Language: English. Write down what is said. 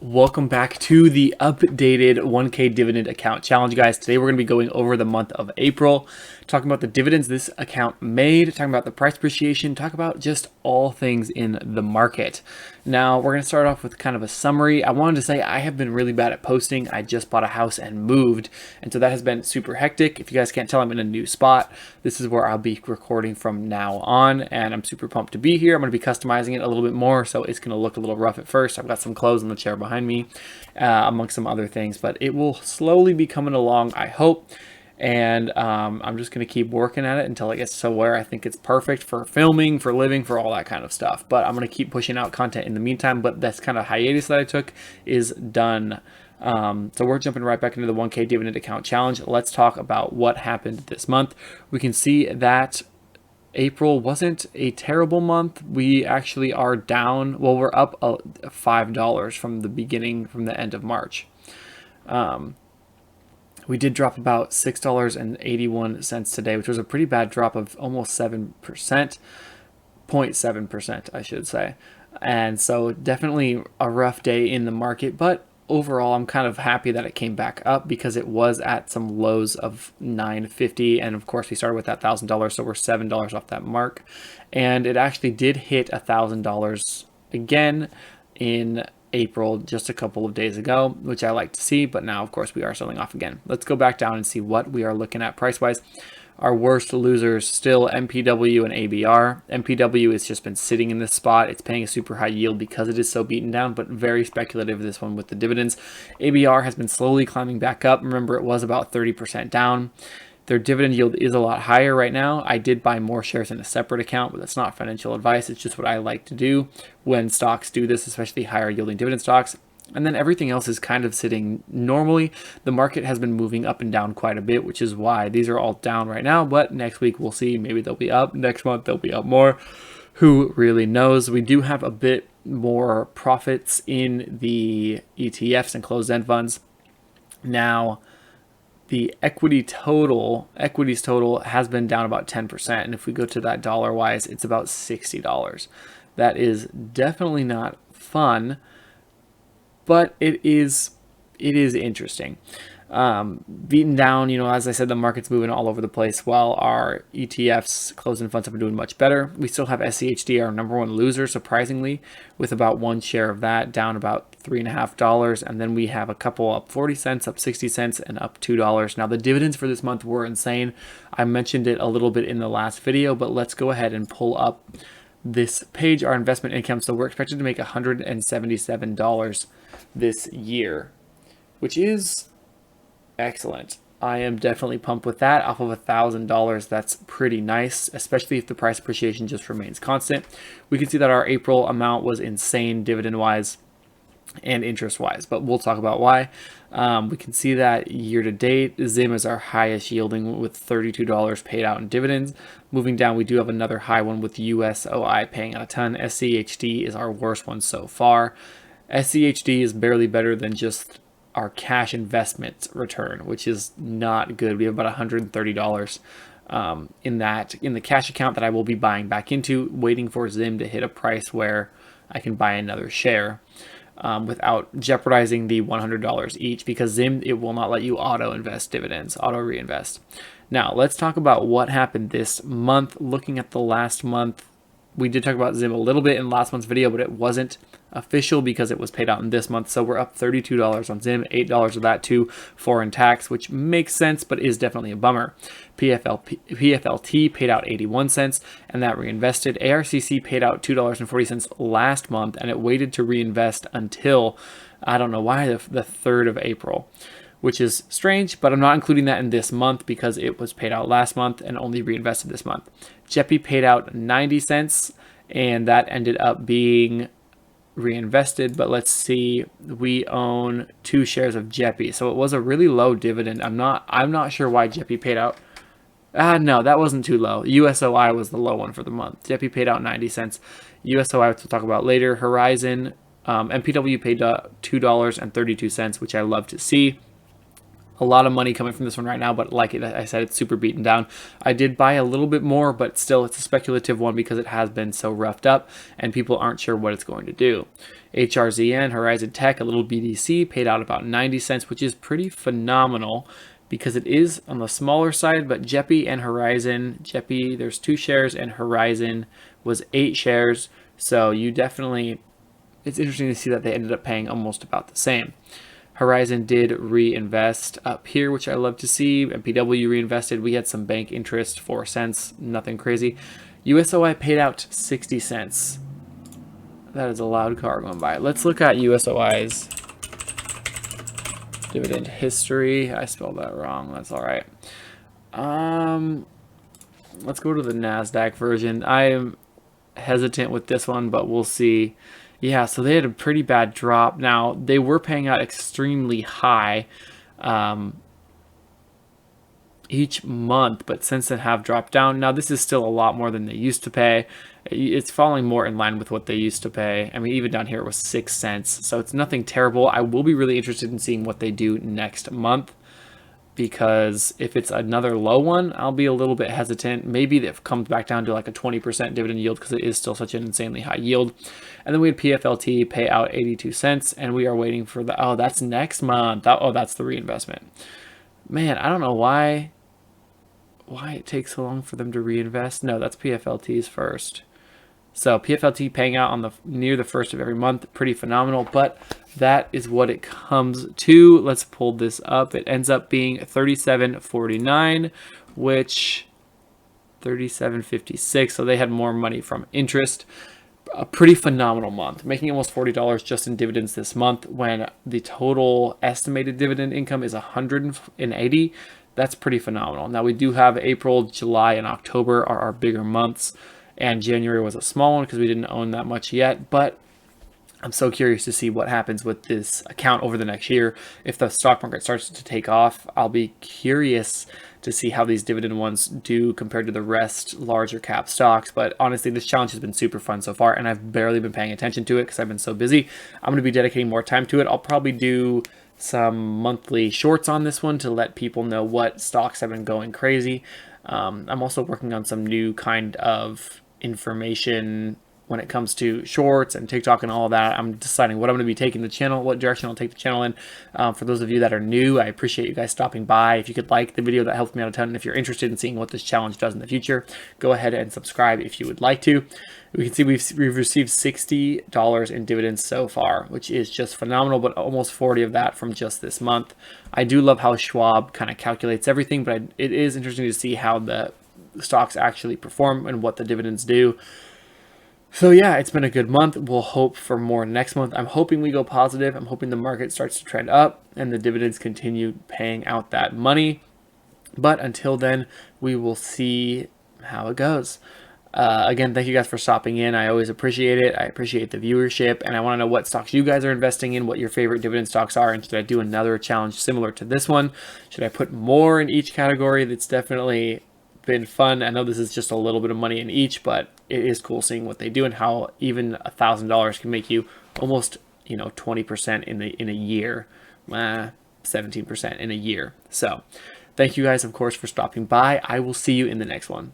Welcome back to the updated 1K dividend account challenge, guys. Today we're going to be going over the month of April, talking about the dividends this account made, talking about the price appreciation, talk about just all things in the market. Now we're going to start off with kind of a summary. I wanted to say I have been really bad at posting. I just bought a house and moved, and so that has been super hectic. If you guys can't tell, I'm in a new spot. This is where I'll be recording from now on, and I'm super pumped to be here. I'm going to be customizing it a little bit more, so it's going to look a little rough at first. I've got some clothes on the chair behind me, amongst some other things, but it will slowly be coming along, I hope. And I'm just going to keep working at it until it gets to where I think it's perfect for filming, for living, for all that kind of stuff. But I'm going to keep pushing out content in the meantime, but that's kind of hiatus that I took is done. So we're jumping right back into the 1K dividend account challenge. Let's talk about what happened this month. We can see that April wasn't a terrible month. We actually are down. Well, we're up $5 from the end of March. We did drop about $6.81 today, which was a pretty bad drop of almost 7%, 0.7%, I should say. And so definitely a rough day in the market, but overall, I'm kind of happy that it came back up because it was at some lows of $9.50. And of course, we started with that $1,000, so we're $7 off that mark. And it actually did hit $1,000 again in April just a couple of days ago, which I like to see, but now of course we are selling off again. Let's go back down and see what we are looking at price wise. Our worst losers still MPW and ABR. MPW has just been sitting in this spot. It's paying a super high yield because it is so beaten down, but very speculative, this one with the dividends. ABR has been slowly climbing back up. Remember, it was about 30% down. Their dividend yield is a lot higher right now. I did buy more shares in a separate account, but that's not financial advice. It's just what I like to do when stocks do this, especially higher yielding dividend stocks. And then everything else is kind of sitting normally. The market has been moving up and down quite a bit, which is why these are all down right now. But next week we'll see. Maybe they'll be up. Next month they'll be up more. Who really knows? We do have a bit more profits in the ETFs and closed-end funds. Now, the equities total has been down about 10%. And if we go to that dollar-wise, it's about $60. That is definitely not fun, but it is interesting. Beaten down, as I said, the market's moving all over the place while our ETFs, closed-end funds, have been doing much better. We still have SCHD, our number one loser, surprisingly, with about one share of that, down about $3.50. And then we have a couple up 40 cents, up 60 cents, and up $2. Now, the dividends for this month were insane. I mentioned it a little bit in the last video, but let's go ahead and pull up this page, our investment income. So we're expected to make $177 this year, which is excellent. I am definitely pumped with that. Off of $1,000, that's pretty nice, especially if the price appreciation just remains constant. We can see that our April amount was insane dividend-wise and interest-wise, but we'll talk about why. We can see that year-to-date, Zim is our highest yielding with $32 paid out in dividends. Moving down, we do have another high one with USOI paying out a ton. SCHD is our worst one so far. SCHD is barely better than just our cash investment return, which is not good. We have about $130 in the cash account that I will be buying back into, waiting for Zim to hit a price where I can buy another share without jeopardizing the $100 each, because Zim, it will not let you auto reinvest. Now let's talk about what happened this month. Looking at the last month, we did talk about Zim a little bit in last month's video, but it wasn't official because it was paid out in this month. So we're up $32 on Zim, $8 of that to foreign tax, which makes sense, but is definitely a bummer. PFLT paid out 81 cents and that reinvested. ARCC paid out $2.40 last month, and it waited to reinvest until, I don't know why, the 3rd of April, which is strange, but I'm not including that in this month because it was paid out last month and only reinvested this month. JEPI paid out 90 cents, and that ended up being reinvested, but let's see, we own 2 shares of JEPI, so it was a really low dividend. I'm not sure why JEPI paid out. No, that wasn't too low. USOI was the low one for the month. JEPI paid out 90 cents. USOI, which we'll talk about later. Horizon, MPW paid $2.32, which I love to see. A lot of money coming from this one right now, but like I said, it's super beaten down. I did buy a little bit more, but still it's a speculative one because it has been so roughed up and people aren't sure what it's going to do. HRZN, Horizon Tech, a little BDC, paid out about 90 cents, which is pretty phenomenal because it is on the smaller side, but JEPI and Horizon, JEPI, there's 2 shares, and Horizon was 8 shares. So you definitely, it's interesting to see that they ended up paying almost about the same. Horizon did reinvest up here, which I love to see. MPW reinvested. We had some bank interest, 4 cents, nothing crazy. USOI paid out 60 cents. That is a loud car going by. Let's look at USOI's dividend history. I spelled that wrong. That's all right. Let's go to the NASDAQ version. I am hesitant with this one, but we'll see. Yeah, so they had a pretty bad drop. Now, they were paying out extremely high each month, but since then have dropped down. Now, this is still a lot more than they used to pay. It's falling more in line with what they used to pay. I mean, even down here it was 6 cents, so it's nothing terrible. I will be really interested in seeing what they do next month, because if it's another low one, I'll be a little bit hesitant. Maybe it comes back down to like a 20% dividend yield because it is still such an insanely high yield. And then we had PFLT pay out 82 cents, and we are waiting for the, oh, that's next month. Oh, that's the reinvestment. Man, I don't know why it takes so long for them to reinvest. No, that's PFLT's first. So PFLT paying out on the near the first of every month, pretty phenomenal, but that is what it comes to. Let's pull this up. It ends up being 37.49, which 37.56. So they had more money from interest. A pretty phenomenal month, making almost $40 just in dividends this month when the total estimated dividend income is 180. That's pretty phenomenal. Now we do have April, July, and October are our bigger months. And January was a small one because we didn't own that much yet, but I'm so curious to see what happens with this account over the next year. If the stock market starts to take off, I'll be curious to see how these dividend ones do compared to the rest larger cap stocks. But honestly, this challenge has been super fun so far, and I've barely been paying attention to it because I've been so busy. I'm going to be dedicating more time to it. I'll probably do some monthly shorts on this one to let people know what stocks have been going crazy. I'm also working on some new kind of information when it comes to shorts and TikTok and all of that. I'm deciding what I'm going to be taking the channel, what direction I'll take the channel in. For those of you that are new, I appreciate you guys stopping by. If you could like the video, that helps me out a ton. And if you're interested in seeing what this challenge does in the future, go ahead and subscribe if you would like to. We can see we've received $60 in dividends so far, which is just phenomenal, but almost 40 of that from just this month. I do love how Schwab kind of calculates everything, but it is interesting to see how the stocks actually perform and what the dividends do. So yeah, it's been a good month. We'll hope for more next month. I'm hoping we go positive. I'm hoping the market starts to trend up and the dividends continue paying out that money. But until then, we will see how it goes. Again, thank you guys for stopping in. I always appreciate it. I appreciate the viewership, and I want to know what stocks you guys are investing in, what your favorite dividend stocks are, and should I do another challenge similar to this one? Should I put more in each category? That's definitely been fun. I know this is just a little bit of money in each, but it is cool seeing what they do and how even $1,000 can make you almost 20% in a year, 17% in a year. So thank you guys, of course, for stopping by. I will see you in the next one.